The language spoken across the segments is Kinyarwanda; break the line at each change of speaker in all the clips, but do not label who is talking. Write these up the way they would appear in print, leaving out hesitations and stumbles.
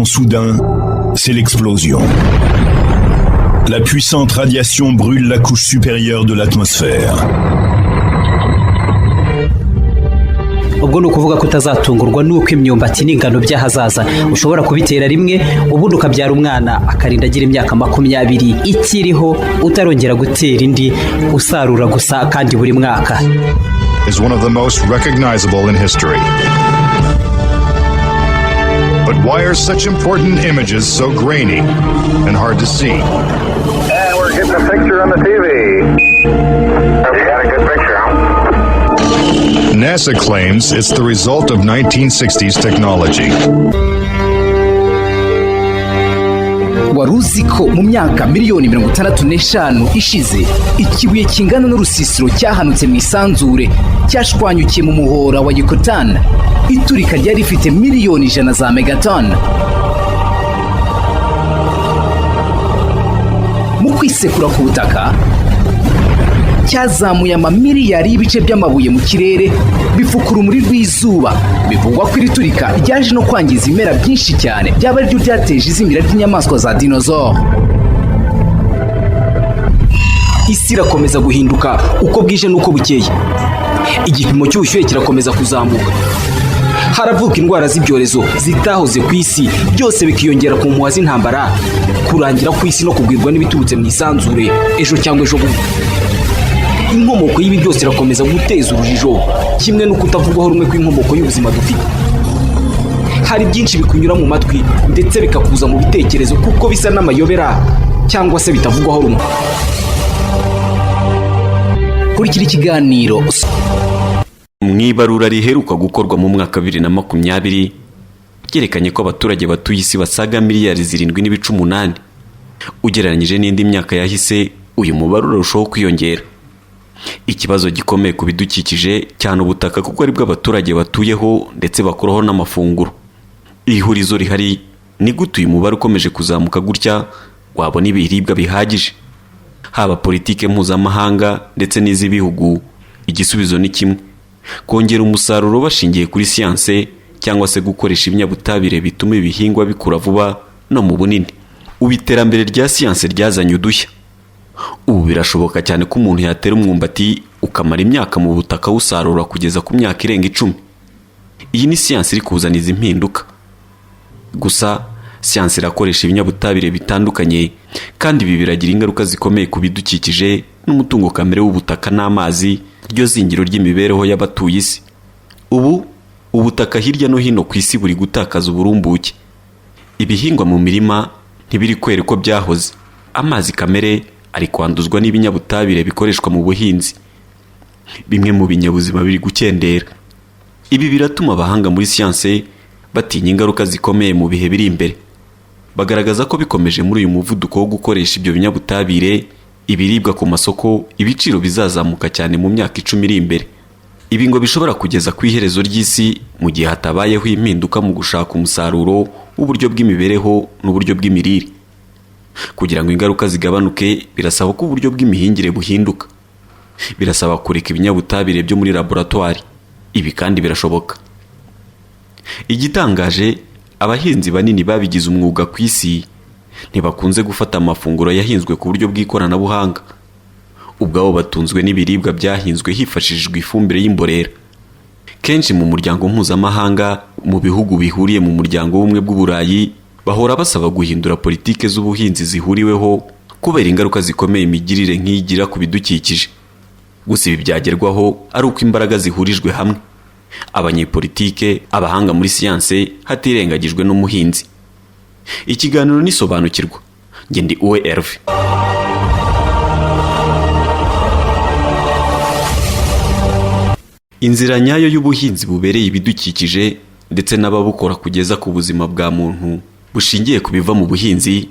événement soudain, c'est l'explosion. La puissante radiation brûle la couche supérieure de l'atmosphère.
ubwo ni ukuvuga ko utazatungurwa n'uko imyumbati n'ingano by'ahazaza ushobora kubitera rimwe ubundi ukabyara umwana akarinda agira imyaka 20 ikiriho utarongera gutera indi usarura gusa kandi buri mwaka.
Is one of the most recognizable in history. But why are such important images so grainy and hard to see?
And we're getting a picture on the TV. You got a good picture, huh?
NASA claims it's the result of 1960s technology.
Waruzi ko mu myaka miliyoni 65 ishize ikibuye kingana n'urusisiro cyahanutse mu isanzure cyashwanyukiye mu muhora wa Yucatan. Iturika ryari rifite miliyoni 100 za megaton. Mu kwisekura ku butaka cyazamuye amamiliyari y'ibice by'amabuye mu kirere bifukura urumuri rw'izuba. Bivugwa ko iriturika ryaje no kwangiza imera byinshi cyane byaba ryo ryateje izimira ry'inyamaswa za dinosaure.
Isi irakomeza guhinduka uko bwije nuko bukeye. Igipimo cy'ubushyuhe kirakomeza kuzamuka. Haravuka indwara z'ibyorezo zitahoze ku isi, byose bikiyongera ku mpuha z'intambara, kurangira ku isi no kugwirwa n'ibiturutse mu isanzure ejo cyangwa ejo bundi. Inkomoko y'ibi byose irakomeza guteza urujijo, kimwe no kutavugwaho rumwe kw'inkomoko y'ubuzima dufite. Hari byinshi bikunyura mu matwi ndetse bikakuza mu bitekerezo kuko bisa n'amayobera cyangwa se bitavugwaho rumwe.
Kurikira ikiganiro
mwibarura riheruka gukorwa mu mwaka 2020 ryerekanye ko abaturage batuye isi basaga miliyari 7.8. Ugereranyije n'indi myaka yahise, uyu mubare urushaho kwiyongera. Ikibazo gikomeye ku bidukikije cyane ubutaka kuko ari bwo abaturage batuyeho ndetse bakoraho n'amafunguro. Ihurizo rihari ni gute uyu mubare ukomeje kuzamuka gutya wabona ibiribwa bihagije. Haba politike mpuzamahanga ndetse n'iz'ibihugu, igisubizo ni kimwe: kongera umusaruro bashingiye kuri siyanse cyangwa se gukoresha ibinyabutabire bituma ibihingwa bikura vuba no mu bunini. Ubiterambere rya siyanse ryazanye udushya. Ubu birashoboka cyane ko umuntu yatera umwumbati ukamara imyaka mu butaka usarura kugeza ku myaka irenga 10. Iyi ni siyanse iri kuzana izi mpinduka. Gusa siyanse irakoresha ibinyabutabire bitandukanye kandi ibi biragira ingaruka zikomeye ku bidukikije n'umutungo kamere w'ubutaka n'amazi, ryo zingiro ry'imibereho y'abatuye isi. Ubu ubutaka hirya no hino ku isi buri gutakaza uburumbuke. Ibihingwa mu mirima ntibiri kwera ko byahoze. Amazi kamere ari kwanduzwa n'ibinyabutabire bikoreshwa mu buhinzi. Bimwe mu binyabuzima biri gukendera. Ibi biratuma abahanga muri siyanse batinya ingaruka zikomeye mu bihe biri imbere. Bagaragaza ko bikomeje muri uyu muvuduko wo gukoresha ibyo binyabutabire ibiribwa ku masoko, ibiciro bizazamuka cyane mu myaka 10 iri imbere. Ibi ngo bishobora kugeza ku iherezo ry'isi mu gihe hatabayeho impinduka mu gushaka umusaruro w'uburyo bw'imibereho n'uburyo bw'imirire. Kugira ngo ingaruka zigabanuke, birasaba ko uburyo bw'imihingire buhinduka. Birasaba kureka ibinyabutabire byo muri laboratoire. Ibi kandi birashoboka. Igitangaje, abahinzi banini babigize umwuga ku isi ntibakunze gufata amafunguro yahinzwe ku buryo bw'ikoranabuhanga. Ubwabo batunzwe n'ibiribwa byahinzwe hifashishijwe ifumbire y'imborera. Kenshi mu muryango mpuzamahanga, mu bihugu bihuriye mu muryango w'ubumwe bw'Uburayi, bahora basaba guhindura politike z'ubuhinzi zihuriweho kubera ingaruka zikomeye imigirire nk'iyigira ku bidukikije. Gusa ibi byagerwaho ari uko imbaraga zihurijwe hamwe: abanyepolitike, abahanga muri siyanse, hatirengagijwe n'umuhinzi. Ikiganiro nisobanukirwa. Nge ndi Uwe Herve. Inzira nyayo y'ubuhinzi bubereye ibidukikije ndetse n'ababukora kugeza ku buzima bwa muntu bushingiye ku biva mu buhinzi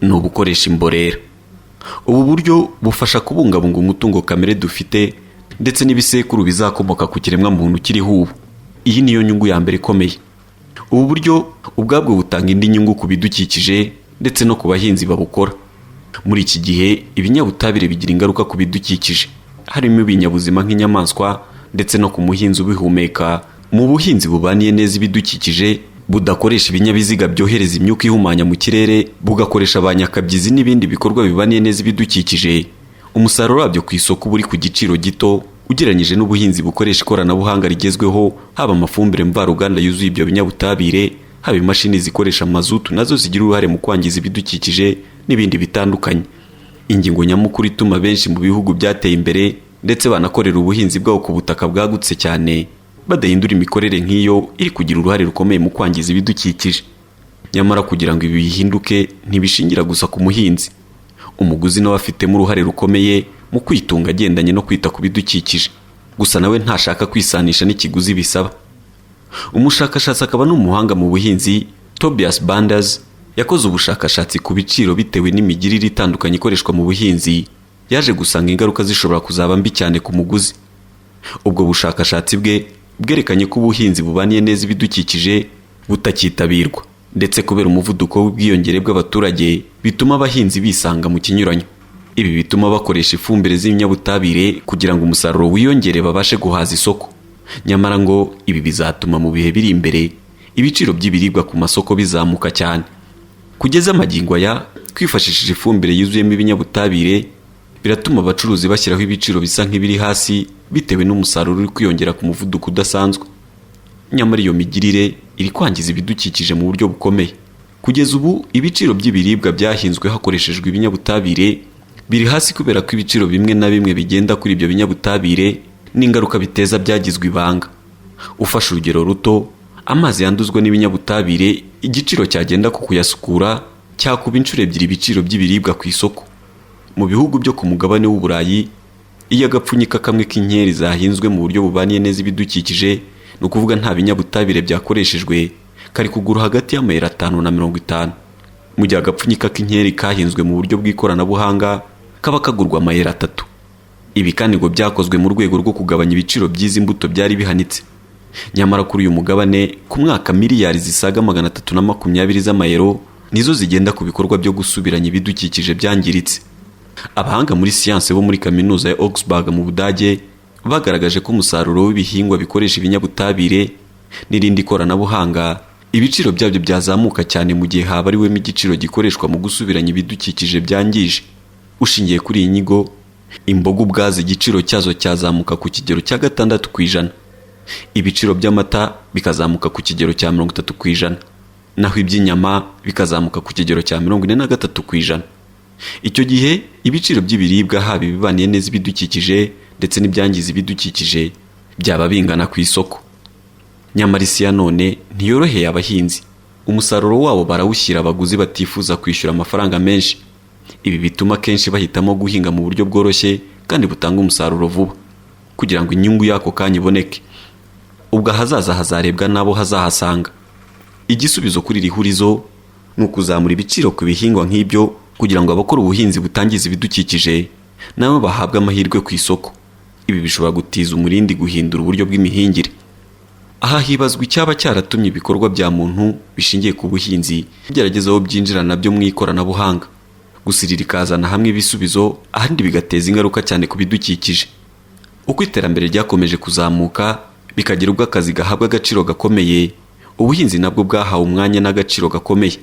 ni ubukoresha imborera. Ubu buryo bufasha kubungabunga umutungo kamere dufite ndetse n'ibisekuru bizakomoka ku kiremwa muntu kiriho ubu. Iyi niyo nyungu ya mbere ikomeye. Ubu buryo ubwabwo butanga indi nyungu ku bidukikije ndetse no ku bahinzi babukora. Muri iki gihe ibinyabutabire bigira ingaruka ku bidukikije, harimo ibinyabuzima nk'inyamaswa ndetse no ku muhinzi ubihumeka. Mu buhinzi bubaniye neza ibidukikije budakoresha ibinyabiziga byohereza imyuka ihumanya mu kirere, bugakoresha abanyakabyizi n'ibindi bikorwa bibaniye neza ibidukikije, umusaruro wabyo ku isoko buri ku giciro gito ugereranyije n'ubuhinzi bukoresha ikoranabuhanga rigezweho, haba amafumbire mvaruganda yuzuye ibyo binyabutabire, haba imashini zikoresha mazutu nazo zigira uruhare mu kwangiza ibidukikije n'ibindi bitandukanye. Ingingo nyamukuru ituma benshi mu bihugu byateye imbere ndetse banakorera ubuhinzi bwabo ku butaka bwagutse cyane badahindura imikorere nk'iyo iri kugira uruhare rukomeye mu kwangiza ibidukikije. Nyamara kugira ngo ibi bihinduke ntibishingira gusa ku muhinzi, umuguzi nawe afitemo uruhare rukomeye mu kwitunga agendanye no kwita ku bidukikije, gusa nawe ntashaka kwisanisha n'ikiguzi bisaba. Umushakashatsi akaba n'umuhanga mu buhinzi Tobias Banders yakoze ubushakashatsi ku biciro bitewe n'imigirire itandukanye ikoreshwa mu buhinzi, yaje gusanga ingaruka zishobora kuzaba mbi cyane ku muguzi. Ubwo bushakashatsi bwe bwerekanye ko ubuhinzi bubaniye neza ibidukikije butakitabirwa, ndetse kubera umuvuduko w'ubwiyongere bw'abaturage bituma abahinzi bisanga mu kinyuranyo. Ibi bituma bakoresha ifumbire z'ibinyabutabire kugira ngo umusaruro wiyongere babashe guhaza isoko. Nyamara ngo ibi bizatuma mu bihe biri imbere ibiciro by'ibiribwa ku masoko bizamuka cyane. Kugeza amagingo aya, kwifashishije ifumbire yuzuyemo ibinyabutabire biratuma abacuruzi bashyiraho ibiciro bisa nk'ibiri hasi bitewe n'umusaruro uri kwiyongera ku muvuduko udasanzwe. Nyamara iyo migirire iri kwangiza ibidukikije mu buryo bukomeye. Kugeza ubu ibiciro by'ibiribwa byahinzwe hakoreshejwe ibinyabutabire biri hasi kubera ko ibiciro bimwe na bimwe bigenda kuri ibyo binyabutabire n'ingaruka biteza byagizwe ibanga. Ufashe urugero ruto, amazi yanduzwa n'ibinyabutabire, igiciro cyagenda ku kuyasukura cyakuba inshuro ebyiri ibiciro by'ibiribwa ku isoko. Mu bihugu byo ku mugabane w'Uburayi, iyo agapfunyika kamwe k'inkeri zahinzwe mu buryo bubaniye neza ibidukikije, ni ukuvuga nta binyabutabire byakoreshejwe, kari kugura hagati y'amayero 5 na 50, mu gihe agapfunyika k'inkeri kahinzwe mu buryo bw'ikoranabuhanga kaba kagurwa amayero 3. Ibi kandi ngo byakozwe mu rwego rwo kugabanya ibiciro by'izi mbuto byari bihanitse. Nyamara kuri uyu mugabane ku mwaka miliyari zisaga 320 z'amayero nizo zigenda ku bikorwa byo gusubiranya ibidukikije byangiritse. Abahanga muri siyanse bo muri kaminuza ya Augsburg mu Budage bagaragaje ko umusaruro w'ibihingwa bikoresha ibinyabutabire n'irindi koranabuhanga ibiciro byabyo byazamuka cyane mu gihe habariwemo igiciro gikoreshwa mu gusubiranya ibidukikije byangije. Ushingiye kuri iyi nyigo, imboga ubwazo igiciro cyazo cyazamuka ku kigero cya 6%, ibiciro by'amata bikazamuka ku kigero cya 30%, naho iby'inyama bikazamuka ku kigero cya 43%. Icyo gihe ibiciro by'ibiribwa haba ibibaniye neza ibidukikije ndetse n'ibyangiza ibidukikije byaba bingana ku isoko. Nyamara isi ya none ntiyoroheye abahinzi, umusaruro wabo barawushyira abaguzi batifuza kwishyura amafaranga menshi. Ibi bituma kenshi bahitamo guhinga mu buryo bworoshye kandi butanga umusaruro vuba kugira ngo inyungu yako kanya iboneke. Ubwo ahazaza hazarebwa nabo hazahasanga. Igisubizo kuri iri hurizo ni ukuzamura ibiciro ku bihingwa nk'ibyo kugira ngo abakora ubuhinzi butangiza ibidukikije nabo bahabwe amahirwe ku isoko. Ibi bishobora gutiza umurindi guhindura uburyo bw'imihingire. Aha hibazwa icyaba cyaratumye ibikorwa bya muntu bishingiye ku buhinzi bigeragezaho byinjira nabyo mu ikoranabuhanga. Gusa iri rikazana hamwe ibisubizo, ahandi bigateza ingaruka cyane ku bidukikije. Uko iterambere ryakomeje kuzamuka bikagira ubwo akazi gahabwa agaciro gakomeye, ubuhinzi nabwo bwahawe umwanya n'agaciro gakomeye.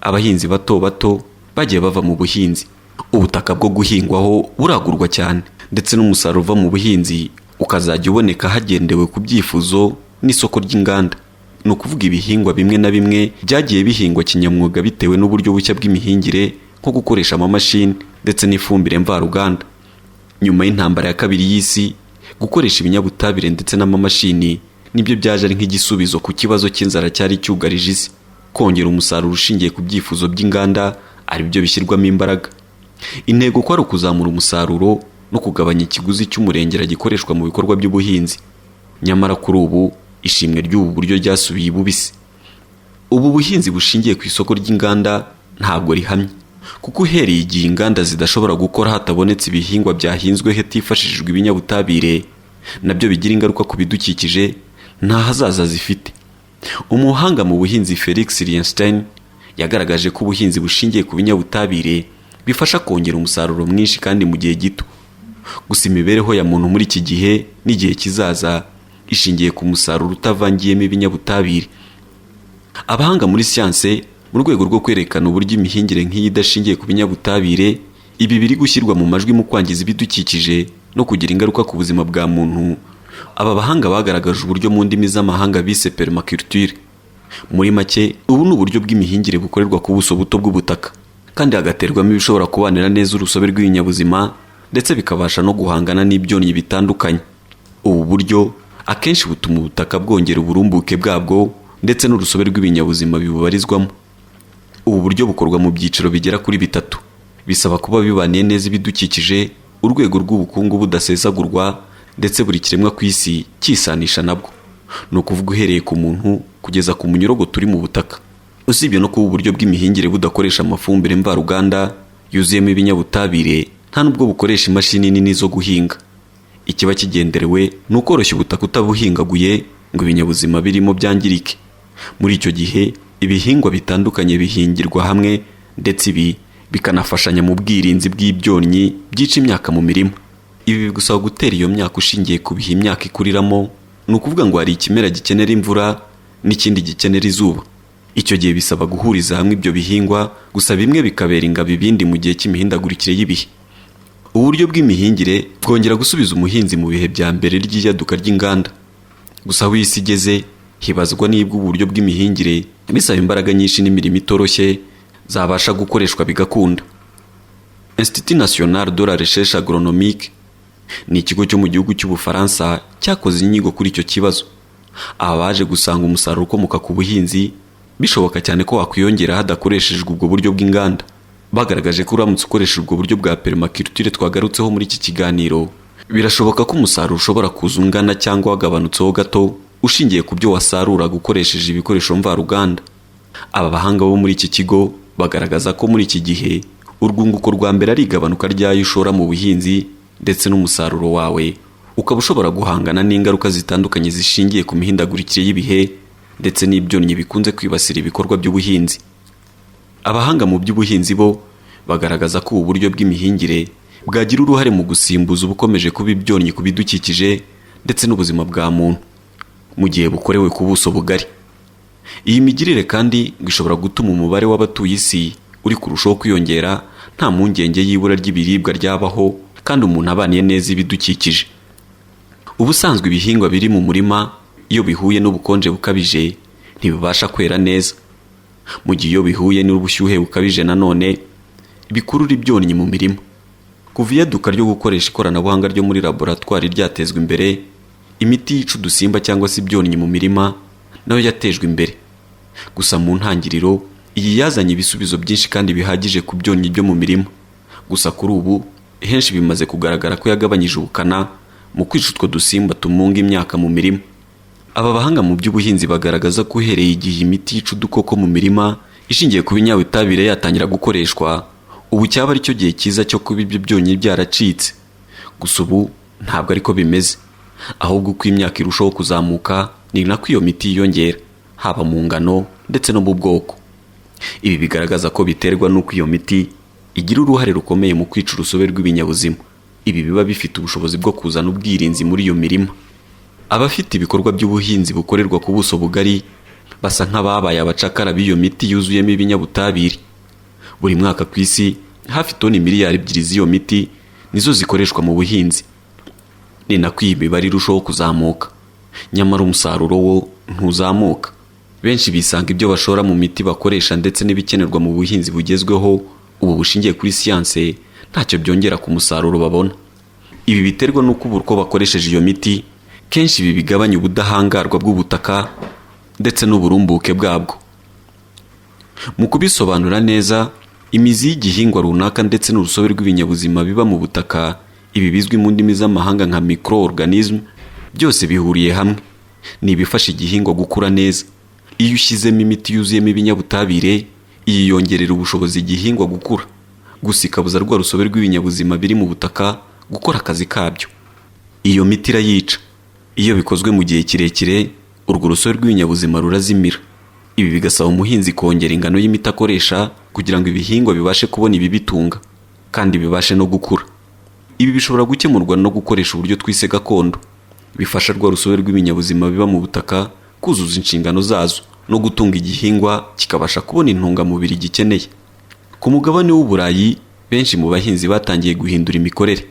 Abahinzi bato bato bagiye bava mu buhinzi, ubutaka bwo guhingwaho buragurwa cyane, ndetse n'umusaruro uva mu buhinzi ukazajya uboneka hagendewe ku byifuzo n'isoko ry'inganda. Ni ukuvuga ibihingwa bimwe na bimwe byagiye bihingwa kinyamwuga bitewe n'uburyo bushya bw'imihingire nko gukoresha amamashini ndetse n'ifumbire mvaruganda. Nyuma y'intambara ya kabiri y'isi, gukoresha ibinyabutabire ndetse n'amamashini nibyo byaje ari nk'igisubizo ku kibazo cy'inzara cyari cyugarije isi. Kongera umusaruro ushingiye ku byifuzo by'inganda ari byo bishyirwamo imbaraga. Intego ko ari ukuzamura umusaruro no kugabanya ikiguzi cy'umurengera gikoreshwa mu bikorwa by'ubuhinzi. Nyamara kuri ubu ishimwe ry'ubu buryo ryasubiye ibubisi. Ubu buhinzi bushingiye ku isoko ry'inganda ntabwo rihamye, kuko uhereye igihe inganda zidashobora gukora hatabonetse ibihingwa byahinzwe hatifashishijwe ibinyabutabire, nabyo bigira ingaruka ku bidukikije, nta hazaza zifite. Umuhanga mu buhinzi Felix Lienstein yagaragaje ko ubuhinzi bushingiye ku binyabutabire bifasha kongera umusaruro mwinshi kandi mu gihe gito. Gusa imibereho ya muntu muri iki gihe n'igihe kizaza ishingiye ku musaruro utavangiyemo ibinyabutabire. Abahanga muri siyanse mu rwego rwo kwerekana uburyo imihingire nk'iyi idashingiye ku binyabutabire ibi biri gushyirwa mu majwi mu kwangiza ibidukikije no kugira ingaruka ku buzima bwa muntu, aba bahanga bagaragaje uburyo mu ndimi z'amahanga bise permaculture. Muri make ubu ni uburyo bw'imihingire bukorerwa ku buso buto bw'ubutaka kandi hagaterwamo ibishobora kubanira neza urusobe rw'ibinyabuzima ndetse bikabasha no guhangana n'ibyonnyi bitandukanye. Ubu buryo akenshi butuma ubutaka bwongera uburumbuke bwabwo ndetse n'urusobe rw'ibinyabuzima bibubarizwamo. Ubu buryo bukorwa mu byiciro bigera kuri 3. Bisaba kuba bibaniye neza ibidukikije, urwego rw'ubukungu budasesagurwa ndetse buri kiremwa ku isi cyisanisha nabwo. Ni ukuvuga uhereye ku muntu kugeza ku munyorogo turi mu butaka. Usibye no kuba uburyo bw'imihingire budakoresha amafumbire mvaruganda yuzuyemo ibinyabutabire, nta nubwo bukoresha imashini nini zo guhinga. Ikiba kigenderewe ni ukoroshya ubutaka utabuhingaguye ngo ibinyabuzima birimo byangirike. Muri icyo gihe ibihingwa bitandukanye bihingirwa hamwe ndetse ibi bikanafashanya mu bwirinzi bw'ibyonnyi byica imyaka mu mirima. Ibi bigusaba gutera iyo myaka ushingiye ku bihe imyaka ikuriramo, ni ukuvuga ngo hari ikimera gikenera imvura n'ikindi gikenera izuba. Icyo gihe bisaba guhuriza hamwe ibyo bihingwa, gusa bimwe bikabera ingabo ibindi mu gihe cy'imihindagurikire y'ibihe. Uburyo bw'imihingire bwongera gusubiza umuhinzi mu bihe bya mbere ry'iyaduka ry'inganda. Gusa aho isi igeze hibazwa niba uburyo bw'imihingire bisaba imbaraga nyinshi n'imirimo itoroshye zabasha gukoreshwa bigakunda. Institut National de la Recherche Agronomique ni ikigo cyo mu gihugu cy'Ubufaransa cyakoze inyigo kuri icyo kibazo. Aba baje gusanga umusaruro ukomoka ku buhinzi bishoboka cyane ko wakwiyongera hadakoreshejwe ubwo buryo bw'inganda. Bagaragaje ko uramutse ukoresheje ubwo buryo bwa permaculture twagarutseho muri iki kiganiro, birashoboka ko umusaruro ushobora kuza ungana cyangwa wagabanutseho gato ushingiye ku byo wasaruraga ukoresheje ibikoresho mvaruganda. Aba bahanga bo muri iki kigo bagaragaza ko muri iki gihe urwunguko rwa mbere ari igabanuka ryayo ushora mu buhinzi ndetse n'umusaruro wawe ukaba ushobora guhangana n'ingaruka zitandukanye zishingiye ku mihindagurikire y'ibihe ndetse n'ibyonnyi bikunze kwibasira ibikorwa by'ubuhinzi. Abahanga mu by'ubuhinzi bo bagaragaza ko ubu buryo bw'imihingire bwagira uruhare mu gusimbuza ubukomeje kuba ibyonnyi ku bidukikije ndetse n'ubuzima bwa muntu mu gihe bukorewe ku buso bugari. Iyi migirire kandi ngo ishobora gutuma umubare w'abatuye isi uri kurushaho kwiyongera nta mpungenge y'ibura ry'ibiribwa ryabaho kandi umuntu abaniye neza ibidukikije. Ubusanzwe ibihingwa biri mu murima iyo bihuye n'ubukonje bukabije ntibibasha kwera neza, mu gihe iyo bihuye n'ubushyuhe bukabije nanone bikurura ibyonnyi mu mirima. Kuva iyaduka ryo gukoresha ikoranabuhanga ryo muri laboratwari ryatezwa imbere, imiti yica udusimba cyangwa se ibyonnyi mu mirima nayo yatejwe imbere. Gusa mu ntangiriro iyi yazanye ibisubizo byinshi kandi bihagije ku byonnyi byo mu mirima. Gusa kuri ubu henshi bimaze kugaragara ko yagabanyije ubukana mu kwica utwo dusimba tumunga imyaka mu mirima. Aba bahanga mu by'ubuhinzi bagaragaza ko uhereye igihe imiti yica udukoko mu mirima ishingiye ku binyabutabire yatangira gukoreshwa, ubu cyaba ari cyo gihe cyiza cyo kuba ibyo byonnyi byaracitse. Gusa ubu ntabwo ariko bimeze, ahubwo uko imyaka irushaho kuzamuka ni nako iyo miti yiyongera, haba mu ngano ndetse no mu bwoko. Ibi bigaragaza ko biterwa n'uko iyo miti igira uruhare rukomeye mu kwica urusobe rw'ibinyabuzima. Ibi biba bifite ubushobozi bwo kuzana ubwirinzi muri iyo mirima. Abafite ibikorwa by'ubuhinzi bukorerwa ku buso bugari basa nk'ababaye abacakara b'iyo miti yuzuyemo ibinyabutabire. Buri mwaka ku isi hafi toni miliyari 2 z'iyo miti nizo zikoreshwa mu buhinzi. Ni nako iyi mibare irushaho kuzamuka, nyamara umusaruro wo ntuzamuka. Benshi bisanga ibyo bashora mu miti bakoresha ndetse n'ibikenerwa mu buhinzi bugezweho ubu bushingiye kuri siyanse ntacyo byongera ku musaruro babona. Ibi biterwa n'uko uko bakoresheje iyo miti kenshi ibi bigabanya ubudahangarwa bw'ubutaka ndetse n'uburumbuke bwabwo. Mu kubisobanura neza, imizi y'igihingwa runaka ndetse n'urusobe rw'ibinyabuzima biba mu butaka, ibi bizwi mu ndimi z'amahanga nka microorganism, byose bihuriye hamwe. Ni ibifasha igihingwa gukura neza. Iyo ushyizemo imiti yuzuyemo ibinyabutabire, iyi yongerera ubushobozi igihingwa gukura, gusa ikabuza rwa rusobe rw'ibinyabuzima biri mu butaka gukora akazi kabyo. Iyo miti irayica. Iyo bikozwe mu gihe kirekire, urwo rusobe rw'ibinyabuzima rurazimira. Ibi bigasaba umuhinzi kongera ingano y'imiti akoresha kugira ngo ibihingwa bibashe kubona ibibitunga kandi bibashe no gukura. Ibi bishobora gukemurwa no gukoresha uburyo twise gakondo, bifasha rwa rusobe rw'ibinyabuzima biba mu butaka kuzuza inshingano zazo. no gutunga igihingwa kikabasha kubona intungamubiri gikeneye. Ku mugabane w'Uburayi benshi mu bahinzi batangiye guhindura imikorere.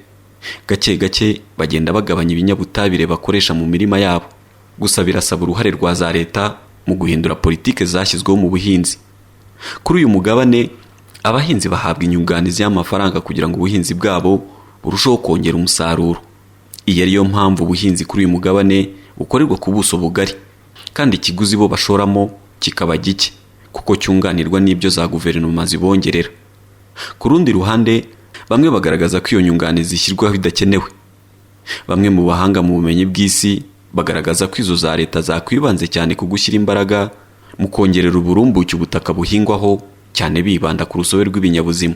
Gake gake bagenda bagabanya ibinyabutabire bakoresha mu mirima yabo. Gusa birasaba uruhare rwa za leta mu guhindura politike zashyizweho mu buhinzi. Kuri uyu mugabane abahinzi bahabwa inyunganizi y'amafaranga kugira ngo ubuhinzi bwabo burusheho kongera umusaruro. Iyi ariyo mpamvu ubuhinzi kuri uyu mugabane bukorerwa ku buso bugari, kandi ikiguzi bo bashoramo kikaba gike kuko cyunganirwa n'ibyo za guverinoma zibongerera. Ku rundi ruhande bamwe bagaragaza ko iyo nyunganizi zishyirwaho bidakenewe. Bamwe mu bahanga mu bumenyi bw'isi bagaragaza ko izo za leta zakwibanze cyane ku gushyira imbaraga mu kongerera uburumbuke ubutaka buhingwaho, cyane bibanda ku rusobe rw'ibinyabuzima.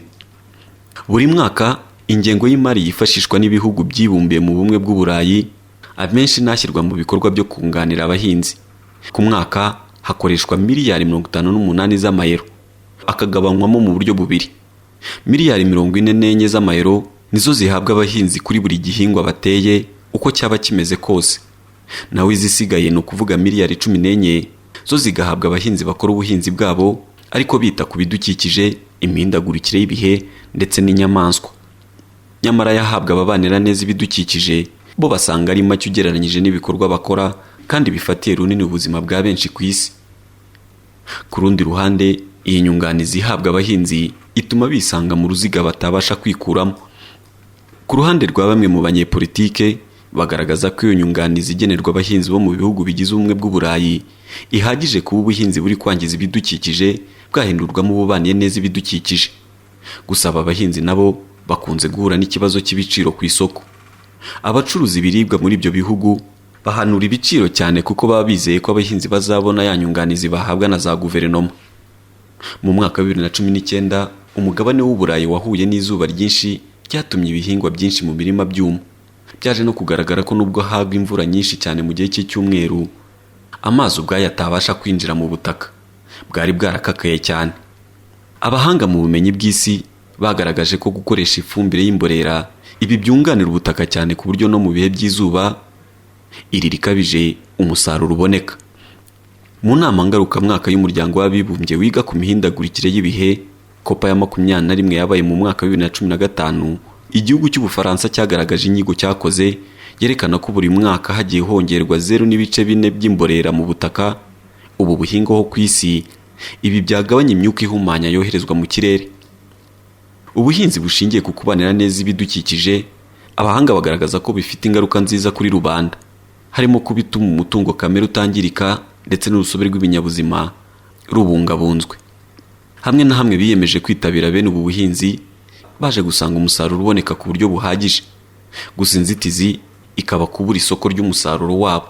Buri mwaka ingengo y'imari yifashishwa n'ibihugu byibumbiye mu bumwe bw'Uburayi amenshi nashyirwa mu bikorwa byo kunganira abahinzi. Ku mwaka hakoreshwa miliyari 58 z'amayero, akagabanywamo mu buryo bubiri. Miliyari 44 z'amayero nizo zihabwa abahinzi kuri buri gihingwa bateye uko cyaba kimeze kose. Naho izisigaye ni ukuvuga miliyari 14 zo zigahabwa abahinzi bakora ubuhinzi bwabo ariko bita ku bidukikije, imihindagurikire y'ibihe ndetse n'inyamaswa. Nyamara yahabwa ababanira neza ibidukikije bo basanga ari make ugereranyije n'ibikorwa bakora kandi bifatiye runini ubuzima bwa benshi ku isi. Ku rundi ruhande iyi nyunganizi ihabwa abahinzi ituma bisanga mu ruziga batabasha kwikuramo. Ku ruhande rwa bamwe mu banyepolitike bagaragaza ko iyo nyunganizi igenerwa abahinzi bo mu bihugu bigize ubumwe bw'Uburayi ihagije kuba ubuhinzi buri kwangiza ibidukikije bwahindurwamo ububaniye neza ibidukikije. Gusa aba bahinzi nabo bakunze guhura n'ikibazo cy'ibiciro ku isoko. Abacuruza ibiribwa muri ibyo bihugu bahanura ibiciro cyane kuko baba bizeye ko abahinzi bazabona ya nyunganizi bahabwa na za guverinoma. Mu mwaka wa 2019 umugabane w'Uburayi wahuye n'izuba ryinshi ryatumye ibihingwa byinshi mu mirima byuma. Byaje no kugaragara ko nubwo hagwa imvura nyinshi cyane mu gihe cy'icyumweru, amazi ubwayo atabasha kwinjira mu butaka, bwari bwarakakaye cyane. Abahanga mu bumenyi bw'isi bagaragaje ko gukoresha ifumbire y'imborera ibi byunganira ubutaka cyane ku buryo no mu bihe by'izuba iri rikabije umusaruro uboneka. Mu nama ngarukamwaka y'umuryango w'abibumbye wiga ku mihindagurikire y'ibihe COP ya 21 yabaye mu mwaka wa 2015, igihugu cy'Ubufaransa cyagaragaje inyigo cyakoze yerekana ko buri mwaka hagiye hongerwa 0.4 by'imborera mu butaka ubu buhingaho ku isi. Ibi byagabanya imyuka ihumanya yoherezwa mu kirere. Ubuhinzi bushingiye ku kubanira neza ibidukikije, abahanga bagaragaza ko bifite ingaruka nziza kuri rubanda, harimo kubituma umutungo kamere utangirika ndetse n'urusobe rw'ibinyabuzima rubungabunzwe. Hamwe na hamwe biyemeje kwitabira bene ubu buhinzi baje gusanga umusaruro uboneka ku buryo buhagije. Gusa inzitizi ikaba kubura isoko ry'umusaruro wabo.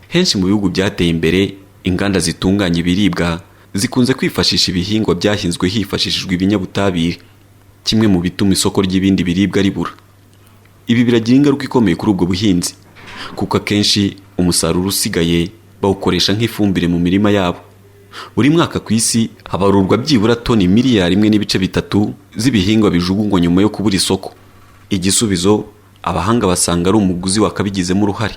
Henshi mu bihugu byateye imbere inganda zitunganya ibiribwa zikunze kwifashisha ibihingwa byahinzwe hifashishijwe ibinyabutabire, kimwe mu bituma isoko ry'ibindi biribwa ribura. Ibi biragira ingaruka ikomeye kuri ubwo buhinzi kuko akenshi umusaruro usigaye bawukoresha nk'ifumbire mu mirima yabo. Buri mwaka ku isi habarurwa byibura toni miliyari 1.3 z'ibihingwa bijugunywa nyuma yo kubura isoko. Igisubizo abahanga basanga ari umuguzi wakabigizemo uruhare.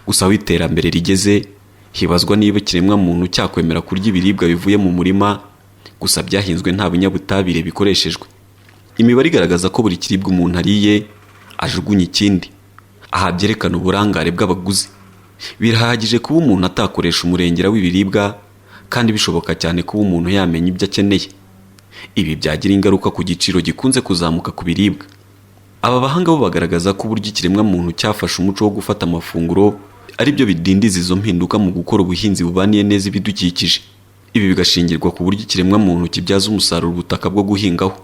Gusa aho iterambere rigeze hibazwa niba ikiremwa muntu cyakwemera kurya ibiribwa bivuye mu murima gusa byahinzwe nta binyabutabire bikoreshejwe. Imibare igaragaza ko buri kiribwa umuntu ariye ajugunya ikindi. Aha byerekana uburangare bw'abaguzi. Birahagije kuba umuntu atakoresha umurengera w'ibiribwa kandi bishoboka cyane kuba umuntu yamenya ibyo akeneye. Ibi byagira ingaruka ku giciro gikunze kuzamuka ku biribwa. Aba bahanga bo bagaragaza ko uburyo ikiremwa muntu cyafashe umuco wo gufata amafunguro ari byo bidindiza izo mpinduka mu gukora ubuhinzi bubaniye neza ibidukikije. Ibi bigashingirwa ku buryo ikiremwa muntu kibyaza umusaruro ubutaka bwo guhingaho.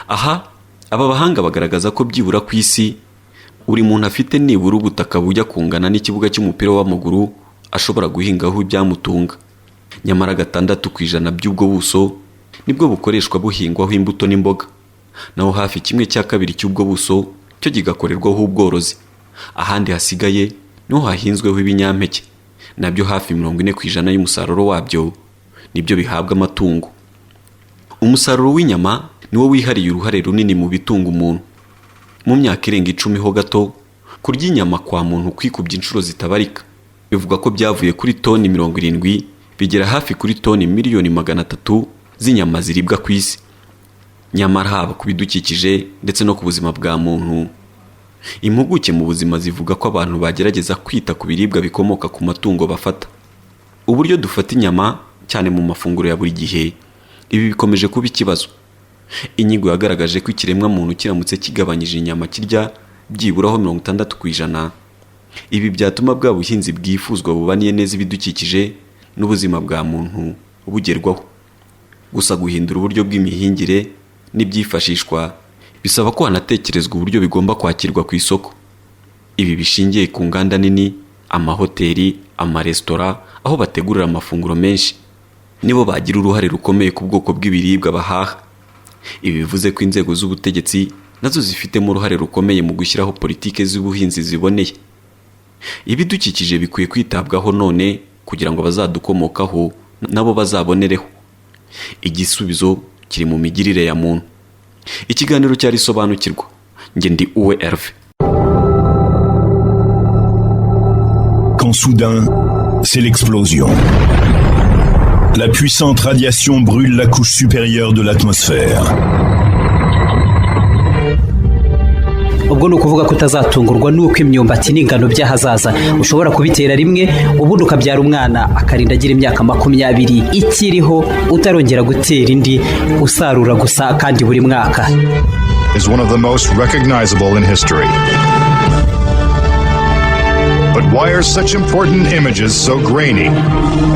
Aha aba bahanga bagaragaza ko byibura ku isi buri muntu afite nibura ubutaka bujya kungana n'ikibuga cy'umupira w'amaguru ashobora guhingaho ibyamutunga. Nyamara 6% by'ubwo buso nibwo bukoreshwa buhingwaho imbuto n'imboga, naho hafi 1/2 cy'ubwo buso cyo gigakorerwaho ubworozi. Ahandi hasigaye niho hahinzweho ibinyampeke, nabyo hafi 40% y'umusaruro wabyo nibyo bihabwa amatungo. Umusaruro w'inyama niwo wihariye uruhare runini mu bitunga umuntu. Mu myaka irenga 10 ho gato kurya inyama kwa muntu kwikubye inshuro zitabarika. bivuga ko byavuye kuri toni 70 bigera hafi kuri toni 300,000 z'inyama ziribwa ku isi. Nyamara haba ku bidukikije ndetse no ku buzima bwa muntu, impuguke mu buzima zivuga ko abantu bagerageza kwita ku biribwa bikomoka ku matungo bafata. Uburyo dufata inyama cyane mu mafunguro ya buri gihe, ibi bikomeje kuba ikibazo. Inyigo yagaragaje ko ikiremwa muntu kiramutse kigabanyije inyama kirya byiburaho 60%. Ibi byatuma bwa buhinzi bwifuzwa bubaniye neza ibidukikije n'ubuzima bwa muntu bugerwaho. Gusa guhindura uburyo bw'imihingire n'ibyifashishwa bisaba ko hanatekerezwa uburyo bigomba kwakirwa ku isoko. Ibi bishingiye ku nganda nini, amahoteli, amaresitora aho bategurira amafunguro menshi, nibo bagira uruhare rukomeye ku bwoko bw'ibiribwa bahaha. Ibi bivuze ko inzego z'ubutegetsi nazo zifitemo uruhare rukomeye mu gushyiraho politike z'ubuhinzi ziboneye. Ibidukikije bikwiye kwitabwaho none kugira ngo bazadukomokaho nabo bazabonereho. Igisubizo kiri mu migirire ya muntu. Ikiganiro cyari Sobanukirwa. Nge ndi Uwe Herve.
Quand soudain, c'est l'explosion. La puissante radiation brûle la couche supérieure de l'atmosphère.
ubwo ni ukuvuga ko utazatungurwa n'uko imyumbati n'ingano by'ahazaza ushobora kubitera rimwe ubundi ukabyara umwana akarinda agira imyaka 20 ikiriho utarongera gutera indi usarura gusa kandi buri mwaka.
Is one of the most recognizable in history. But why are such important images so grainy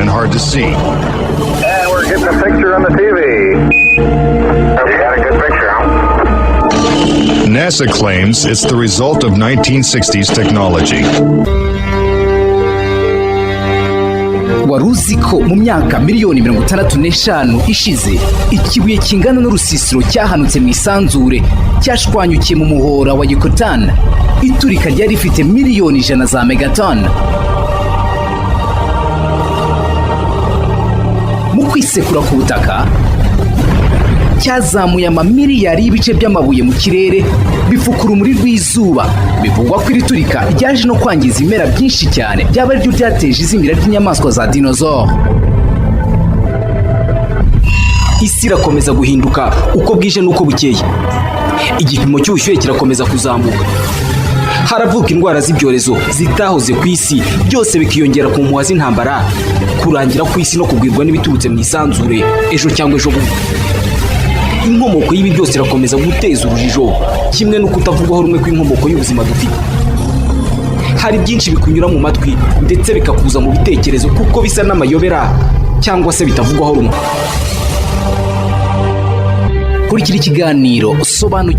and hard to see?
And we're getting a picture on the TV. We got a good picture, huh?
NASA claims it's the result of 1960s technology.
Wari uzi ko mu myaka miliyoni 65 ishize ikibuye kingana n'urusisiro cyahanutse mu isanzure cyashwanyukiye mu muhora wa Yucatan? Iturika ryari rifite miliyoni 100 za megaton. Mu kwisekura ku butaka cyazamuye amamiliyari y'ibice by'amabuye mu kirere bifukura urumuri rw'izuba. Bivugwa ko iri turika ryaje no kwangiza ibimera byinshi cyane byaba ryo ryateje izimira ry'inyamaswa za dinosaure.
Isi irakomeza guhinduka uko bwije n'uko bukeye. Igipimo cy'ubushyuhe kirakomeza kuzamuka. Haravuka indwara z'ibyorezo zitahoze ku isi, byose bikiyongera ku mpuha z'intambara, kurangira ku isi no kugwirwa n'ibiturutse mu isanzure ejo cyangwa ejo bundi. Inkomoko y'ibi byose irakomeza guteza urujijo, kimwe no kutavugwaho rumwe kw'inkomoko y'ubuzima dufite. Hari byinshi bikunyura mu matwi ndetse bikakuza mu bitekerezo kuko bisa n'amayobera cyangwa se bitavugwaho rumwe.
Kurikira ikiganiro Sobanukirwa.